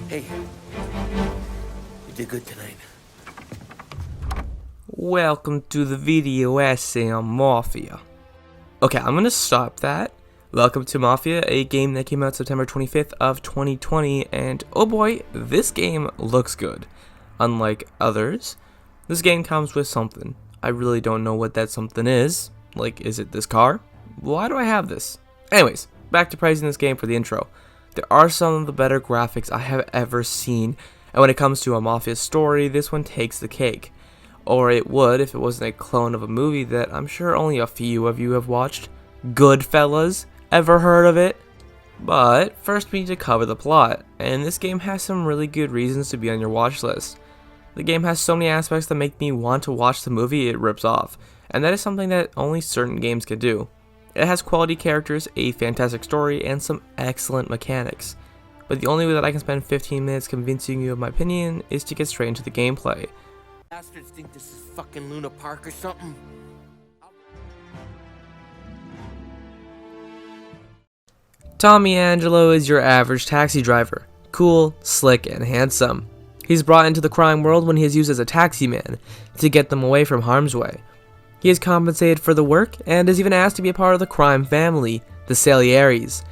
Hey, you did good tonight. Welcome to the video essay on Mafia. Okay, I'm gonna stop that. Welcome to Mafia, a game that came out September 25th of 2020, and oh boy, this game looks good. Unlike others, this game comes with something. I really don't know what that something is. Like, is it this car? Why do I have this? Anyways, back to praising this game for the intro. There are some of the better graphics I have ever seen, and when it comes to a Mafia story, this one takes the cake. Or it would if it wasn't a clone of a movie that I'm sure only a few of you have watched. Goodfellas. Ever heard of it? But first we need to cover the plot, and this game has some really good reasons to be on your watch list. The game has so many aspects that make me want to watch the movie it rips off, and that is something that only certain games can do. It has quality characters, a fantastic story, and some excellent mechanics. But the only way that I can spend 15 minutes convincing you of my opinion is to get straight into the gameplay. Bastards think this is fucking Luna Park or something? Tommy Angelo is your average taxi driver. Cool, slick, and handsome. He's brought into the crime world when he is used as a taxi man to get them away from harm's way. He is compensated for the work and is even asked to be a part of the crime family, the Salieris.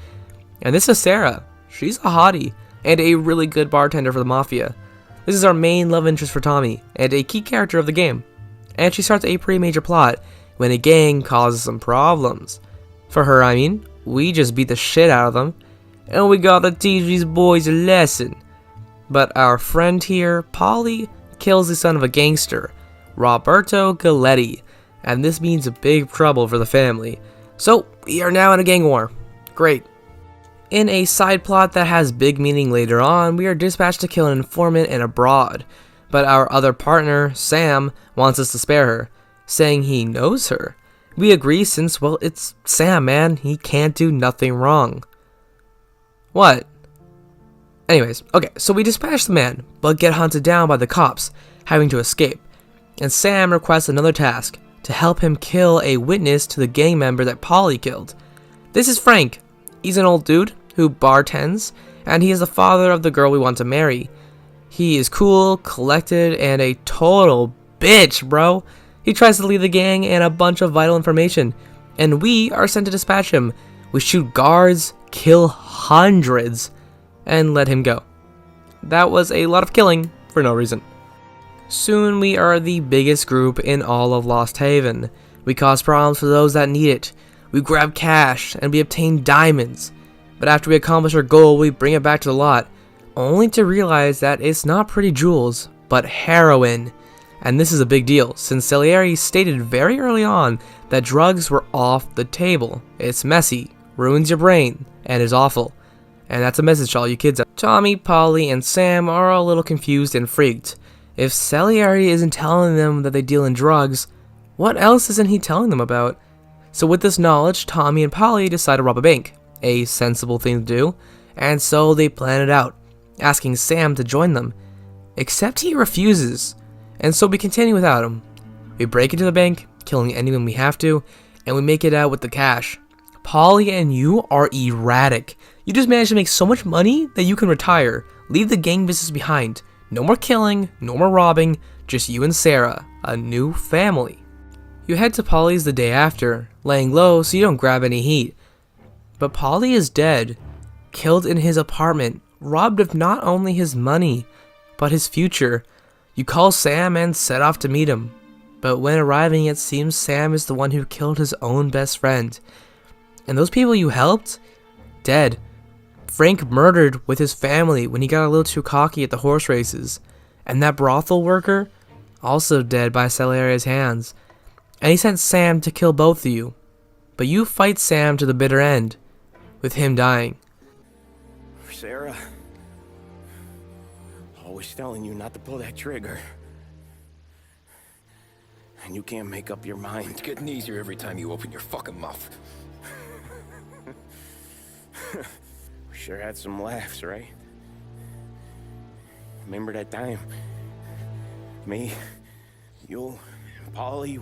And this is Sarah. She's a hottie and a really good bartender for the Mafia. This is our main love interest for Tommy and a key character of the game. And she starts a pretty major plot when a gang causes some problems. For her, I mean, we just beat the shit out of them and we gotta teach these boys a lesson. But our friend here, Polly, kills the son of a gangster, Roberto Galletti, and this means big trouble for the family. So, we are now in a gang war. Great. In a side plot that has big meaning later on, we are dispatched to kill an informant and abroad. But our other partner, Sam, wants us to spare her, saying he knows her. We agree since, well, it's Sam, man. He can't do nothing wrong. What? Anyways, okay, so we dispatch the man, but get hunted down by the cops, having to escape. And Sam requests another task, to help him kill a witness to the gang member that Polly killed. This is Frank. He's an old dude who bartends, and he is the father of the girl we want to marry. He is cool, collected, and a total bitch, bro. He tries to leave the gang and a bunch of vital information, and we are sent to dispatch him. We shoot guards, kill hundreds, and let him go. That was a lot of killing for no reason. Soon we are the biggest group in all of Lost Haven. We cause problems for those that need it. We grab cash and we obtain diamonds. But after we accomplish our goal, we bring it back to the lot, only to realize that it's not pretty jewels, but heroin. And this is a big deal, since Salieri stated very early on that drugs were off the table. It's messy, ruins your brain, and is awful. And that's a message to all you kids. Tommy, Polly, and Sam are a little confused and freaked. If Salieri isn't telling them that they deal in drugs, what else isn't he telling them about? So with this knowledge, Tommy and Polly decide to rob a bank, a sensible thing to do, and so they plan it out, asking Sam to join them. Except he refuses, and so we continue without him. We break into the bank, killing anyone we have to, and we make it out with the cash. Polly and you are erratic. You just managed to make so much money that you can retire, leave the gang business behind. No more killing, no more robbing, just you and Sarah, a new family. You head to Polly's the day after, laying low so you don't grab any heat. But Polly is dead, killed in his apartment, robbed of not only his money, but his future. You call Sam and set off to meet him. But when arriving, it seems Sam is the one who killed his own best friend. And those people you helped? Dead. Frank murdered with his family when he got a little too cocky at the horse races. And that brothel worker? Also dead by Salieri's hands. And he sent Sam to kill both of you. But you fight Sam to the bitter end, with him dying. Sarah, always telling you not to pull that trigger. And you can't make up your mind. It's getting easier every time you open your fucking mouth. We sure had some laughs, right? Remember that time? Me, you, and Polly.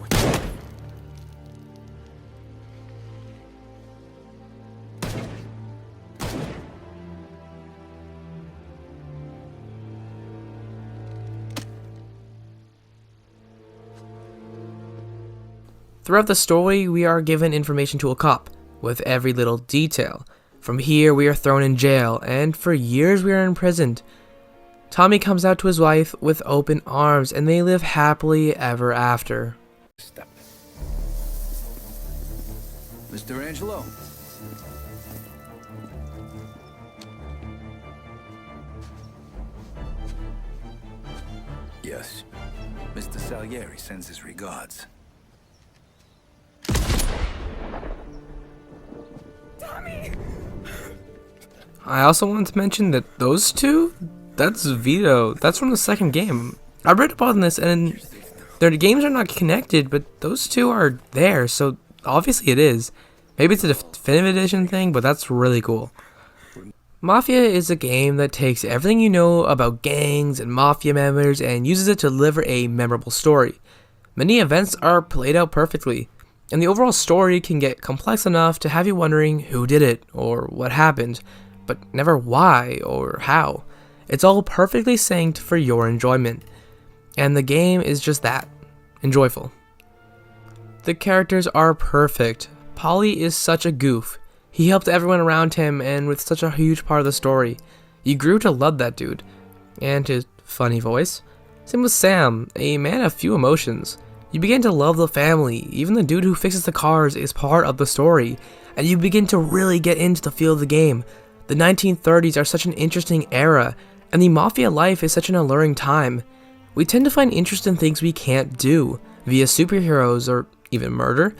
Throughout the story, we are given information to a cop, with every little detail. From here, we are thrown in jail, and for years we are imprisoned. Tommy comes out to his wife with open arms, and they live happily ever after. Step. Mr. Angelo. Yes. Mr. Salieri sends his regards. I also wanted to mention that those two, that's Vito. That's from the second game. I read about this, and their games are not connected, but those two are there, so obviously it is. Maybe it's a definitive edition thing, but that's really cool. Mafia is a game that takes everything you know about gangs and mafia members and uses it to deliver a memorable story. Many events are played out perfectly, and the overall story can get complex enough to have you wondering who did it or what happened, but never why or how. It's all perfectly synced for your enjoyment, and the game is just that, enjoyable. The characters are perfect. Paulie is such a goof. He helped everyone around him and with such a huge part of the story. You grew to love that dude, and his funny voice. Same with Sam, a man of few emotions. You begin to love the family. Even the dude who fixes the cars is part of the story, and you begin to really get into the feel of the game. The 1930s are such an interesting era, and the mafia life is such an alluring time. We tend to find interest in things we can't do, via superheroes or even murder.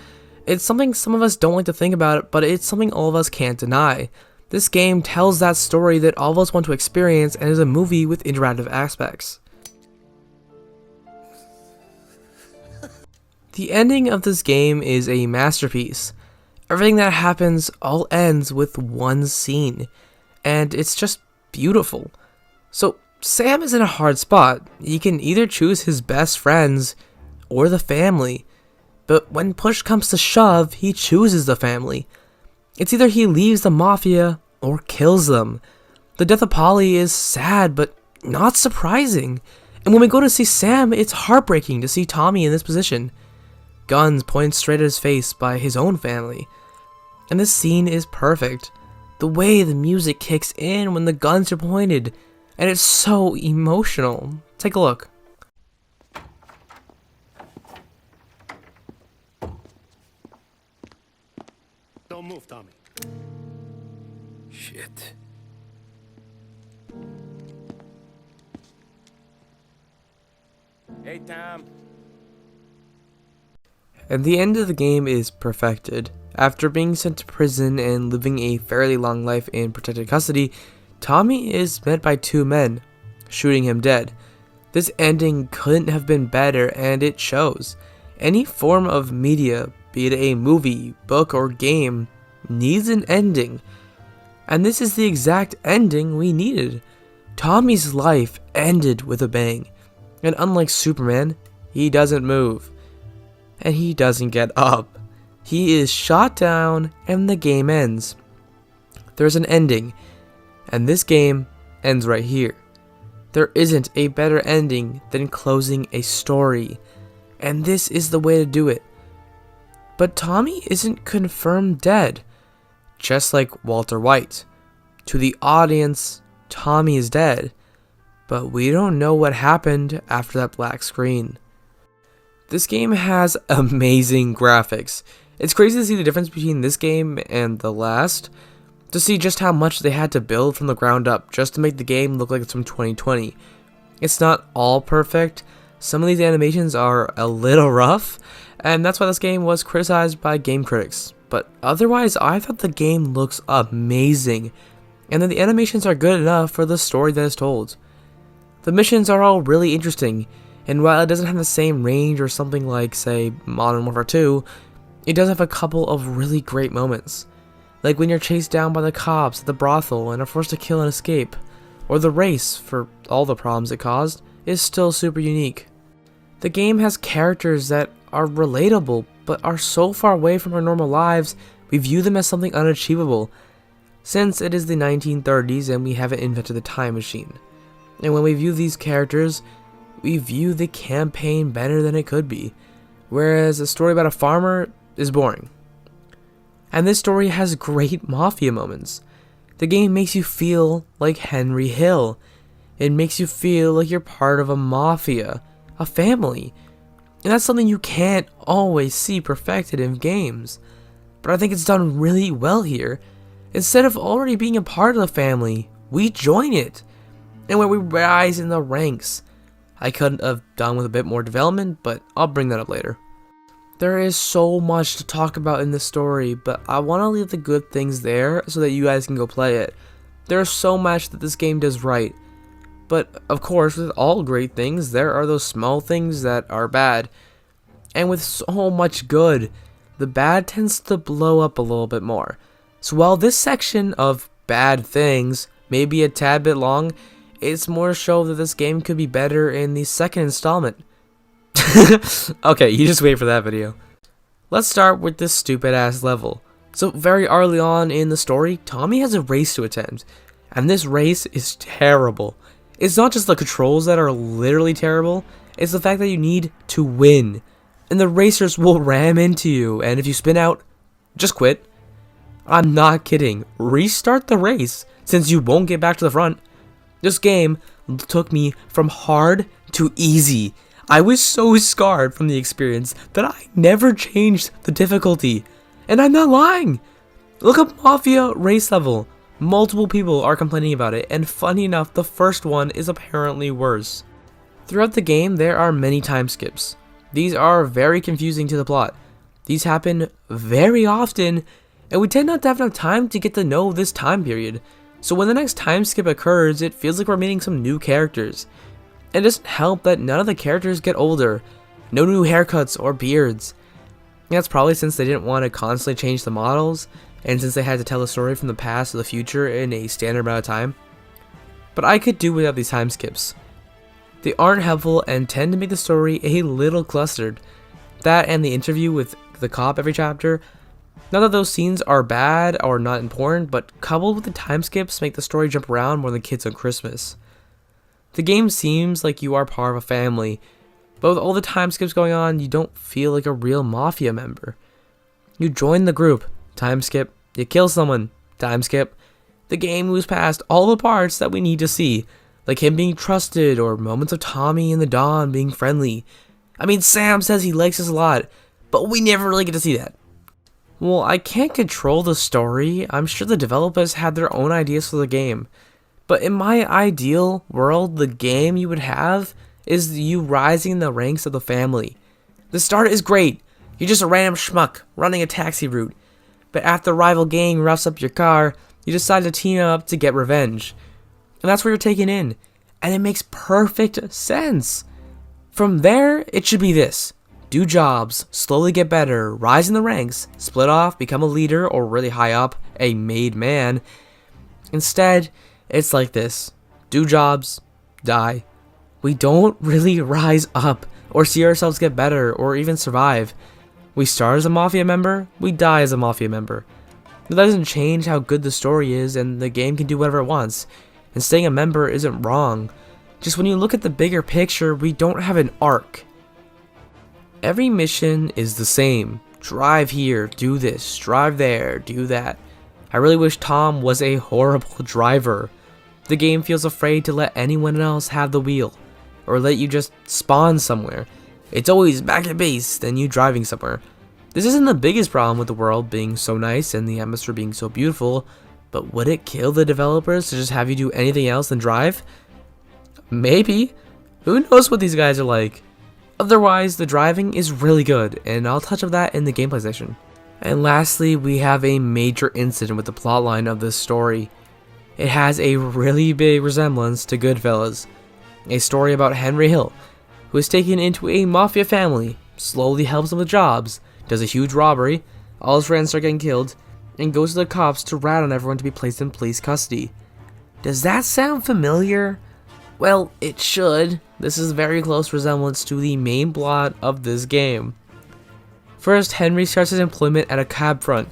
It's something some of us don't like to think about, but it's something all of us can't deny. This game tells that story that all of us want to experience and is a movie with interactive aspects. The ending of this game is a masterpiece. Everything that happens all ends with one scene, and it's just beautiful. So Sam is in a hard spot. He can either choose his best friends or the family, but when push comes to shove, he chooses the family. It's either he leaves the mafia or kills them. The death of Paulie is sad, but not surprising. And when we go to see Sam, it's heartbreaking to see Tommy in this position. Guns pointed straight at his face by his own family. And this scene is perfect. The way the music kicks in when the guns are pointed, and it's so emotional. Take a look. Don't move, Tommy. Shit. Hey, Tom. And the end of the game is perfected. After being sent to prison and living a fairly long life in protected custody, Tommy is met by two men, shooting him dead. This ending couldn't have been better, and it shows. Any form of media, be it a movie, book, or game, needs an ending. And this is the exact ending we needed. Tommy's life ended with a bang. And unlike Superman, he doesn't move. And he doesn't get up. He is shot down and the game ends. There's an ending. And this game ends right here. There isn't a better ending than closing a story. And this is the way to do it. But Tommy isn't confirmed dead. Just like Walter White. To the audience, Tommy is dead. But we don't know what happened after that black screen. This game has amazing graphics. It's crazy to see the difference between this game and the last. To see just how much they had to build from the ground up just to make the game look like it's from 2020. It's not all perfect. Some of these animations are a little rough, and that's why this game was criticized by game critics. But otherwise, I thought the game looks amazing, and that the animations are good enough for the story that is told. The missions are all really interesting, and while it doesn't have the same range or something like, say, Modern Warfare 2, it does have a couple of really great moments. Like when you're chased down by the cops at the brothel and are forced to kill and escape, or the race, for all the problems it caused, is still super unique. The game has characters that are relatable, but are so far away from our normal lives, we view them as something unachievable, since it is the 1930s and we haven't invented the time machine. And when we view these characters, we view the campaign better than it could be. whereas a story about a farmer is boring. And this story has great Mafia moments. The game makes you feel like Henry Hill. It makes you feel like you're part of a mafia, a family. And that's something you can't always see perfected in games. But I think it's done really well here. Instead of already being a part of the family, we join it. And where we rise in the ranks. I couldn't have done with a bit more development, but I'll bring that up later. There is so much to talk about in this story, but I want to leave the good things there so that you guys can go play it. There's so much that this game does right. But, of course, with all great things, there are those small things that are bad. And with so much good, the bad tends to blow up a little bit more. So while this section of bad things may be a tad bit long, it's more to show that this game could be better in the second installment. Okay, you just wait for that video. Let's start with this stupid ass level. So very early on in the story, Tommy has a race to attend. And this race is terrible. It's not just the controls that are literally terrible, it's the fact that you need to win. And the racers will ram into you, and if you spin out, just quit. I'm not kidding. Restart the race, since you won't get back to the front. This game took me from hard to easy. I was so scarred from the experience that I never changed the difficulty. And I'm not lying. Look up Mafia race level. Multiple people are complaining about it, and funny enough, the first one is apparently worse. Throughout the game, there are many time skips. These are very confusing to the plot. These happen very often, and we tend not to have enough time to get to know this time period. So when the next time skip occurs, it feels like we're meeting some new characters. It doesn't help that none of the characters get older. No new haircuts or beards. And that's probably since they didn't want to constantly change the models, and since they had to tell the story from the past to the future in a standard amount of time. But I could do without these time skips. They aren't helpful and tend to make the story a little clustered. That and the interview with the cop every chapter. Not that those scenes are bad or not important, but coupled with the time skips make the story jump around more than kids on Christmas. The game seems like you are part of a family, but with all the time skips going on, you don't feel like a real Mafia member. You join the group, time skip. You kill someone, time skip. The game moves past all the parts that we need to see, like him being trusted or moments of Tommy and the Don being friendly. I mean, Sam says he likes us a lot, but we never really get to see that. Well, I can't control the story. I'm sure the developers had their own ideas for the game. But in my ideal world, the game you would have is you rising in the ranks of the family. The start is great. You're just a random schmuck running a taxi route. But after the rival gang roughs up your car, you decide to team up to get revenge. And that's where you're taken in. And it makes perfect sense. From there, it should be this. Do jobs, slowly get better, rise in the ranks, split off, become a leader, or really high up, a made man. Instead, it's like this. Do jobs, die. We don't really rise up, or see ourselves get better, or even survive. We start as a Mafia member, we die as a Mafia member. That doesn't change how good the story is, and the game can do whatever it wants. And staying a member isn't wrong. Just when you look at the bigger picture, we don't have an arc. Every mission is the same. Drive here, do this, drive there, do that. I really wish Tom was a horrible driver. The game feels afraid to let anyone else have the wheel, or let you just spawn somewhere. It's always back at base, then you driving somewhere. This isn't the biggest problem with the world being so nice and the atmosphere being so beautiful, but would it kill the developers to just have you do anything else than drive? Maybe. Who knows what these guys are like. Otherwise, the driving is really good, and I'll touch on that in the gameplay section. And lastly, we have a major incident with the plotline of this story. It has a really big resemblance to Goodfellas, a story about Henry Hill, who is taken into a Mafia family, slowly helps them with jobs, does a huge robbery, all his friends start getting killed, and goes to the cops to rat on everyone to be placed in police custody. Does that sound familiar? Well, it should. This is very close resemblance to the main plot of this game. First, Henry starts his employment at a cab front,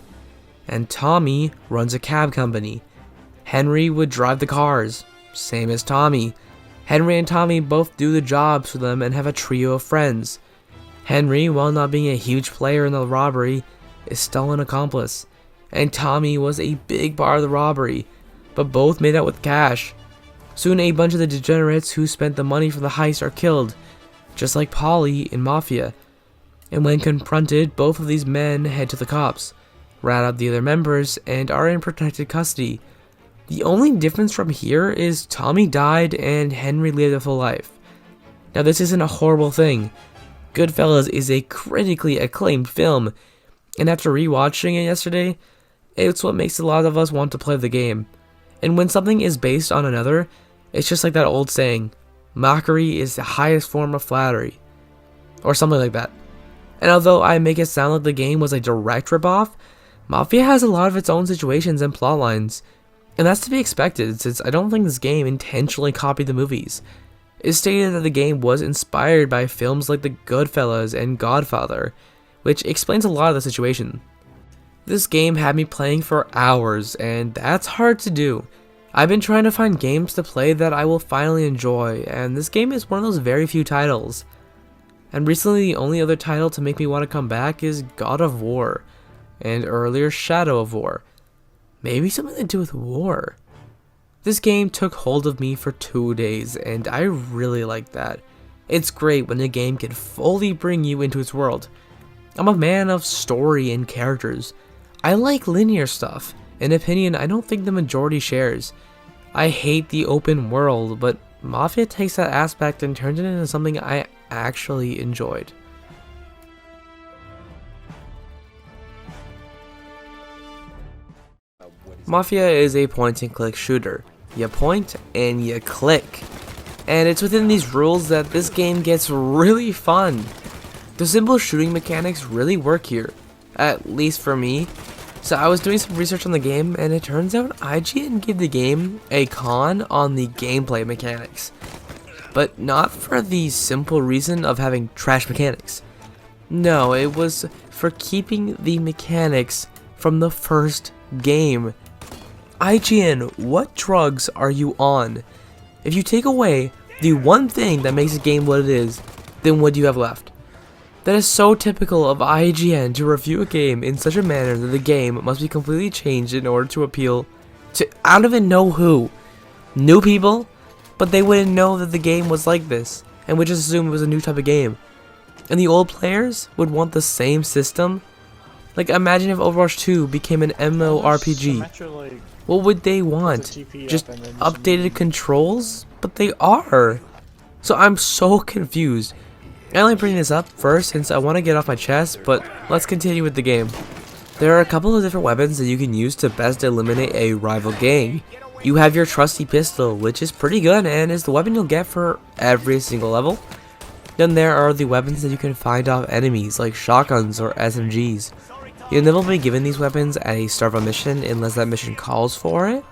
and Tommy runs a cab company. Henry would drive the cars, same as Tommy. Henry and Tommy both do the jobs for them and have a trio of friends. Henry, while not being a huge player in the robbery, is still an accomplice, and Tommy was a big part of the robbery, but both made out with cash. Soon a bunch of the degenerates who spent the money from the heist are killed, just like Polly in Mafia, and when confronted, both of these men head to the cops, rat out the other members, and are in protected custody. The only difference from here is Tommy died and Henry lived a full life. Now this isn't a horrible thing. Goodfellas is a critically acclaimed film, and after rewatching it yesterday, it's what makes a lot of us want to play the game. And when something is based on another, it's just like that old saying, mockery is the highest form of flattery, or something like that. And although I make it sound like the game was a direct ripoff, Mafia has a lot of its own situations and plot lines, and that's to be expected since I don't think this game intentionally copied the movies. It's stated that the game was inspired by films like The Goodfellas and Godfather, which explains a lot of the situation. This game had me playing for hours, and that's hard to do. I've been trying to find games to play that I will finally enjoy, and this game is one of those very few titles. And recently the only other title to make me want to come back is God of War, and earlier Shadow of War. Maybe something to do with war. This game took hold of me for 2 days, and I really like that. It's great when a game can fully bring you into its world. I'm a man of story and characters. I like linear stuff, an opinion I don't think the majority shares. I hate the open world, but Mafia takes that aspect and turns it into something I actually enjoyed. Mafia is a point-and-click shooter. You point and you click. And it's within these rules that this game gets really fun. The simple shooting mechanics really work here, at least for me. So I was doing some research on the game, and it turns out IGN gave the game a con on the gameplay mechanics. But not for the simple reason of having trash mechanics. No, it was for keeping the mechanics from the first game. IGN, what drugs are you on? If you take away the one thing that makes a game what it is, then what do you have left? That is so typical of IGN to review a game in such a manner that the game must be completely changed in order to appeal to I don't even know who. New people? But they wouldn't know that the game was like this, and would just assume it was a new type of game. And the old players would want the same system. Like imagine if Overwatch 2 became an MMORPG. What would they want? Just updated controls? But they are. So I'm so confused. I only bring this up first since I want to get off my chest, but let's continue with the game. There are a couple of different weapons that you can use to best eliminate a rival gang. You have your trusty pistol, which is pretty good and is the weapon you'll get for every single level. Then there are the weapons that you can find off enemies like shotguns or SMGs. You'll never be given these weapons at a start of a mission unless that mission calls for it.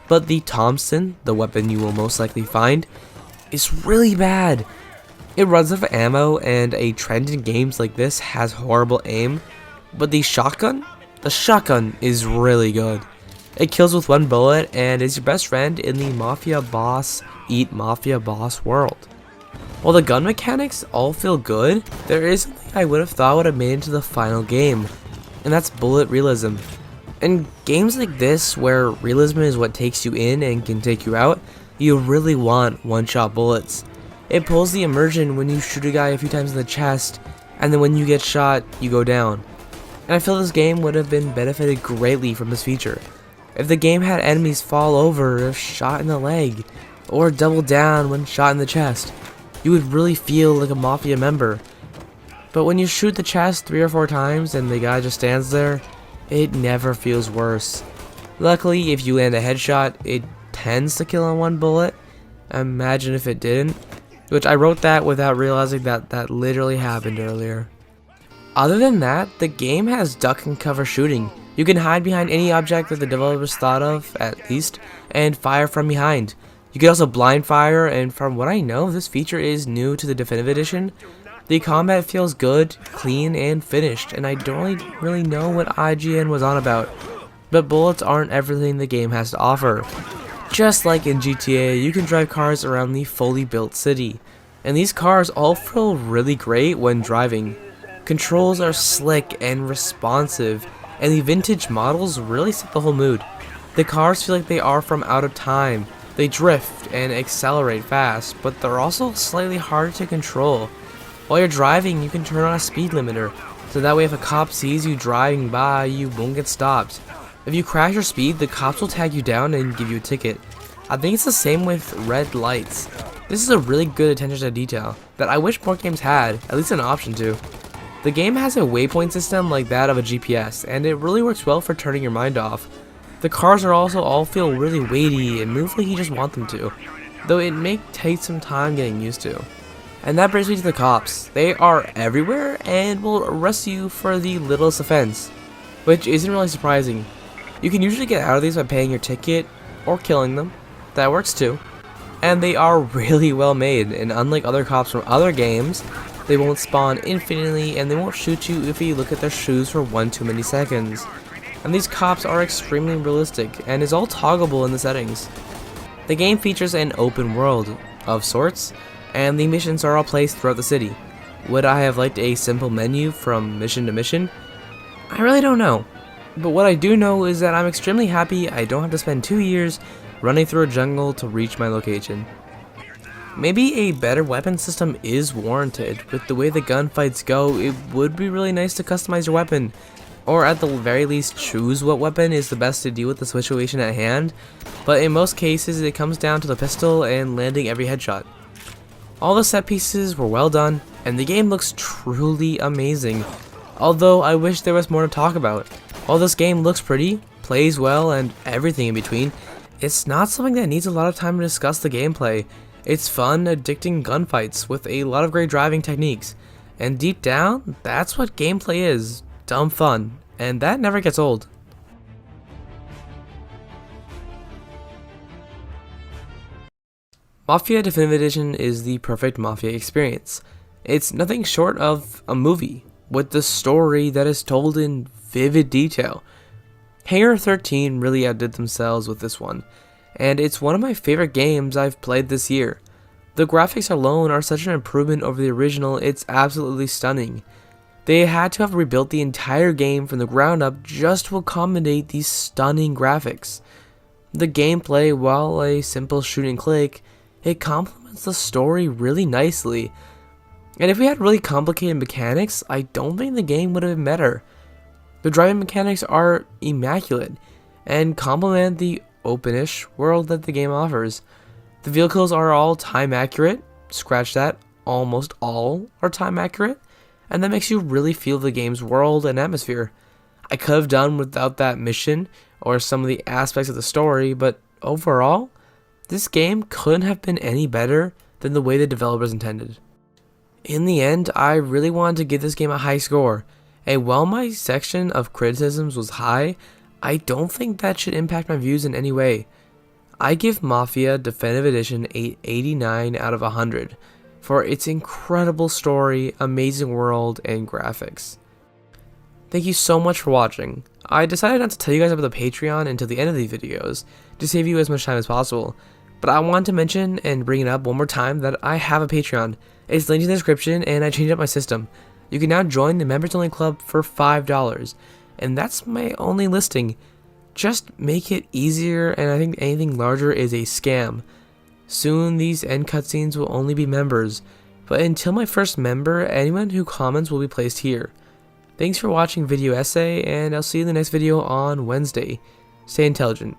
But the Thompson, the weapon you will most likely find, is really bad. It runs out of ammo, and a trend in games like this has horrible aim. But the shotgun is really good. It kills with one bullet and is your best friend in the Mafia Boss Eat Mafia Boss world. While the gun mechanics all feel good, there is something I would have thought would have made it into the final game, and that's bullet realism. In games like this, where realism is what takes you in and can take you out, you really want one-shot bullets. It pulls the immersion when you shoot a guy a few times in the chest, and then when you get shot, you go down. And I feel this game would have been benefited greatly from this feature. If the game had enemies fall over if shot in the leg, or double down when shot in the chest, you would really feel like a Mafia member. But when you shoot the chest 3 or 4 times and the guy just stands there, it never feels worse. Luckily, if you land a headshot, it tends to kill in one bullet. Imagine if it didn't. Which I wrote that without realizing that that literally happened earlier. Other than that, the game has duck and cover shooting. You can hide behind any object that the developers thought of, at least, and fire from behind. You can also blind fire, and from what I know, this feature is new to the Definitive Edition. The combat feels good, clean, and finished, and I don't really know what IGN was on about. But bullets aren't everything the game has to offer. Just like in GTA, you can drive cars around the fully built city. And these cars all feel really great when driving. Controls are slick and responsive, and the vintage models really set the whole mood. The cars feel like they are from out of time. They drift and accelerate fast, but they're also slightly harder to control. While you're driving, you can turn on a speed limiter, so that way if a cop sees you driving by, you won't get stopped. If you crash your speed, the cops will tag you down and give you a ticket. I think it's the same with red lights. This is a really good attention to detail that I wish more games had, at least an option to. The game has a waypoint system like that of a GPS, and it really works well for turning your mind off. The cars are also all feel really weighty and move like you just want them to, though it may take some time getting used to. And that brings me to the cops. They are everywhere and will arrest you for the littlest offense, which isn't really surprising. You can usually get out of these by paying your ticket or killing them. That works too. And they are really well made, and unlike other cops from other games, they won't spawn infinitely and they won't shoot you if you look at their shoes for one too many seconds. And these cops are extremely realistic and is all toggleable in the settings. The game features an open world of sorts, and the missions are all placed throughout the city. Would I have liked a simple menu from mission to mission? I really don't know. But what I do know is that I'm extremely happy I don't have to spend 2 years running through a jungle to reach my location. Maybe a better weapon system is warranted. With the way the gunfights go, it would be really nice to customize your weapon, or at the very least choose what weapon is the best to deal with the situation at hand, but in most cases it comes down to the pistol and landing every headshot. All the set pieces were well done, and the game looks truly amazing, although I wish there was more to talk about. While this game looks pretty, plays well, and everything in between, it's not something that needs a lot of time to discuss the gameplay. It's fun, addicting gunfights with a lot of great driving techniques, and deep down, that's what gameplay is, dumb fun, and that never gets old. Mafia Definitive Edition is the perfect Mafia experience. It's nothing short of a movie, with the story that is told in vivid detail. Hangar 13 really outdid themselves with this one, and it's one of my favorite games I've played this year. The graphics alone are such an improvement over the original, it's absolutely stunning. They had to have rebuilt the entire game from the ground up just to accommodate these stunning graphics. The gameplay, while a simple shoot and click, it complements the story really nicely. And if we had really complicated mechanics, I don't think the game would have been better. The driving mechanics are immaculate and complement the openish world that the game offers. The vehicles are all time accurate, scratch that, almost all are time accurate, and that makes you really feel the game's world and atmosphere. I could have done without that mission or some of the aspects of the story, but overall, this game couldn't have been any better than the way the developers intended. In the end, I really wanted to give this game a high score, and while my section of criticisms was high, I don't think that should impact my views in any way. I give Mafia Definitive Edition a 89 out of 100 for its incredible story, amazing world, and graphics. Thank you so much for watching. I decided not to tell you guys about the Patreon until the end of these videos to save you as much time as possible, but I wanted to mention and bring it up one more time that I have a Patreon. It's linked in the description, and I changed up my system. You can now join the members only club for $5, and that's my only listing. Just make it easier, and I think anything larger is a scam. Soon these end cutscenes will only be members, but until my first member, anyone who comments will be placed here. Thanks for watching VideoEssay, and I'll see you in the next video on Wednesday. Stay intelligent.